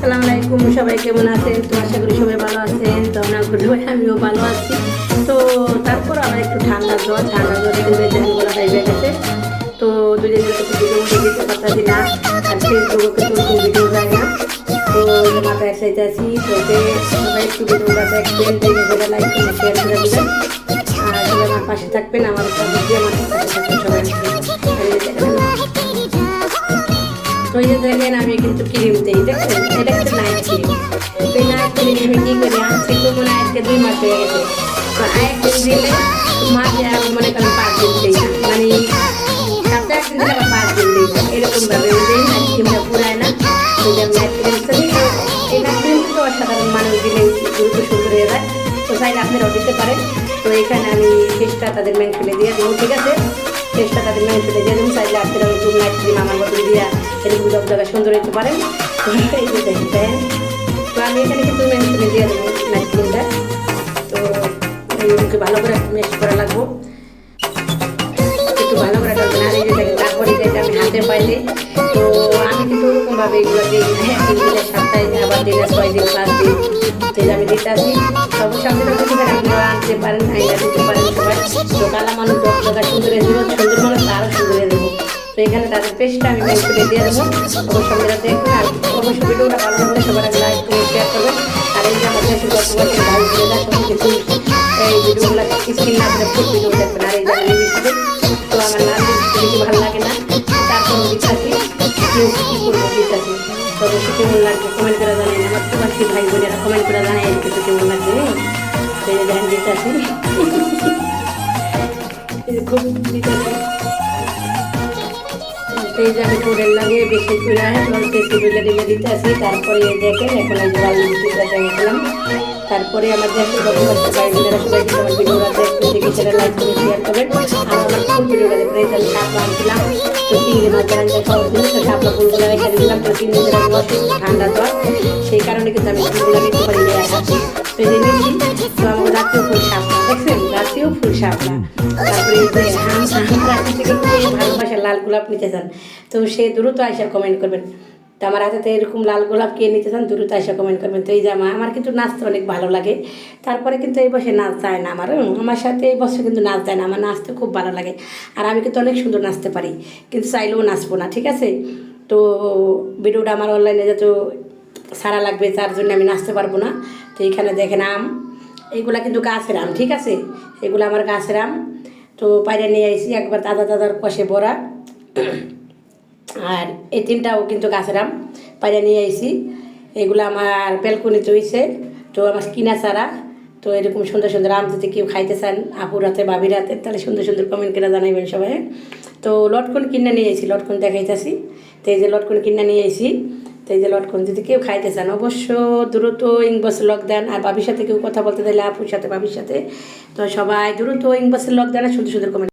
আসসালামু আলাইকুম, সবাই কেমন আছেন? তো আশা করি সবাই ভালো আছেন। তো আমিও ভালো আছি। তো তারপর আমার একটু ঠান্ডা জ্বরে কিন্তু দেখেন গলাটা হয়ে গেছে। তো দুদিন ধরে কিছু ভিডিও দিতে পারতাছি না, আর ফেসবুকে কিন্তু ওরকম ভিডিও যায় না। তো মাথায় চাইতে আছি, তো সবাই একটু ভিডিওটা দেখবেন, দেখে করে লাইক করে শেয়ার করে দেবেন, আর সবাই আমার পাশে থাকবেন, আমার পাশে থাকবেন সবাই। তো এই যে দেখেন আমি কিন্তু ক্রিম দিই, দেখছেন এটা কিন্তু নাইট ক্রিম। তো এই নাইট ক্রিম আমি কী করি, আজকে তো মনে হয় আজকে 2 মাস হয়ে গেছে। তো আরেকদিন দিলে মাঝে আর মনে করেন 5 দিন দিই না, মানে সপ্তাহে 1 দিন দিলে আবার 5 দিন দিই না, এরকমভাবে দিই। নাইট ক্রিমটা পুরায় না, তো যে নাইট ক্রিমটা দিই, এই নাইট ক্রিম কিন্তু অসাধারণ, মানুষ দিলে দ্রুত সুন্দর হয়ে যায়। তো চাইলে আপনারাও দিতে পারেন। তো এখানে আমি ফেসটা তাদের মেন ফেলে দিয়ে দেবো, ঠিক আছে? ফেসটা তাদের মেন ফেলে দিয়ে দেবো, চাইলে আপনারা একটু নাইট ক্রিম আমার মতো দিয়ে এরকম সব জায়গায় সুন্দর হতে পারেন। এই যে দেখেন, তো আমি এখানে কিন্তু মেন ফেলে দিয়ে দেবো নাইট ক্রিমটা। তো এইগুলোকে ভালো করে মিক্স করা লাগবো, একটু ভালো করে করবেন। আর এই যে দেখেন তারপরে যেটা আমি হাতে পাইলে, তো আমি কিন্তু ওরকমভাবে এগুলো দিই না, হ্যাঁ 3 দিনের সপ্তাহে, আবার দিনে 6 দিন 5 দিন যেটা আমি দিতে আসি। অবশ্যই আপনারা আপনারা আনতে পারেন, আইনা দিতে পারেন সবাই। তো কালা মানুষ জায়গা সুন্দর দেবো, সুন্দর মানুষ আরও সুন্দর দেবো। তো এখানে তাদের পেস্টটা আমি মেন করে দিয়ে দেবো। অবশ্যই আপনারা দেখবেন, আর অবশ্যই ভিডিওটা ভালো লাগলে সবার আগে লাইক করে শেয়ার করবেন। আর এই যে আমার দেশের গল্প বলছে ভালো করে দেয় সব কিছু, এই ভিডিওগুলো স্ক্রিন না করে ফুল ভিডিও দেখবেন। আর এই যে আমি লিপস্টিক, তো আমার লাল লিপস্টিক বেশি ভালো লাগে না, তারপর দিচ্ছি কী করবো দিচ্ছি। তো অবশ্যই কেমন লাগবে কমেন্ট করে জানাই, আমার প্রবাসী ভাই বোনেরা কমেন্ট করে জানাই কিছু কেমন লাগবে। তো এই যে দেখেন দিচ্ছি, খুব দিচ্ছি। এই যে আমি টোডেল লাগিয়ে বেশি করে দিলে দিতে আসি। তারপরে দেখেন এখন এই যে লাল লিপস্টিকটা দেখলাম। তারপরে আমার দেশের বন্ধু ভাই বোনেরা সবাই কিন্তু আমার ভিডিওটা দেখতে দেখে সেটা লাইক করে শেয়ার করবেন। আর আমার ফুল ভিডিওটা দেখবেন। এই যে আমি শাপলা আনছিলাম, তো চিংড়ি মাছ রান্না খাওয়ার জন্য, তো শাপলা ফুলগুলো রেখে দিয়েছিলাম। তো 3 দিন ধরে আমি অসুস্থ, ঠান্ডা জ্বর, সেই কারণে কিন্তু আমি ফুলগুলো নিতে পারি নিয়ে আসছি। তো এই যে নিচ্ছি, তো আমার রাত্রেও ফুল শাপলা, দেখছেন রাত্রেও ফুল শাপলা। তারপরে এই যে রাত্রি থেকে ভালোবাসার লাল গোলাপ নিতে চান, তো সে দ্রুত আইসা কমেন্ট করবেন। তো আমার হাতে এরকম লাল গোলাপ কে নিতে চান দ্রুত আইসা কমেন্ট করবেন। তো এই যে আমার কিন্তু নাচতে অনেক ভালো লাগে। তারপরে কিন্তু এই বছর নাচ যায় না আমার সাথে, এই বছর কিন্তু নাচ যায় না, আমার নাচতে খুব ভালো লাগে। আর আমি কিন্তু অনেক সুন্দর নাচতে পারি, কিন্তু চাইলেও নাচবো না, ঠিক আছে? তো ভিডিওটা আমার অনলাইনে যত সারা লাগবে, তার জন্য আমি নাচতে পারবো না। তো এইখানে দেখেন আম, এইগুলা কিন্তু গাছের আম, ঠিক আছে? এগুলো আমার গাছের আম। তো পায়রা নিয়ে আইসি একবার দাদার কষে বড়া। আর এই 3টাও কিন্তু গাছের আম, পায়রা নিয়ে আইসি। এগুলো আমার বেলকনিতে হয়েছে, তো আমার কিনা চারা। তো এরকম সুন্দর সুন্দর আম যদি কেউ খাইতে চান আপুর হাতে বাবির হাতে, তাহলে সুন্দর সুন্দর কমেন্ট করে জানাইবেন সবাই। তো লটকন কিনে নিয়ে এসেছি, লটকন দেখাইতেছি। তো এই যে লটকন কিনে নিয়ে এসেছি। তো এই যে লটকন যদি কেউ খাইতে চান অবশ্য দ্রুত ইনবক্সে লক দেন। আর বাবির সাথে কেউ কথা বলতে দিলে আপুর সাথে বাবির সাথে, তো সবাই দ্রুত ইনবক্সে লক দেন, সুন্দর সুন্দর কমেন্ট।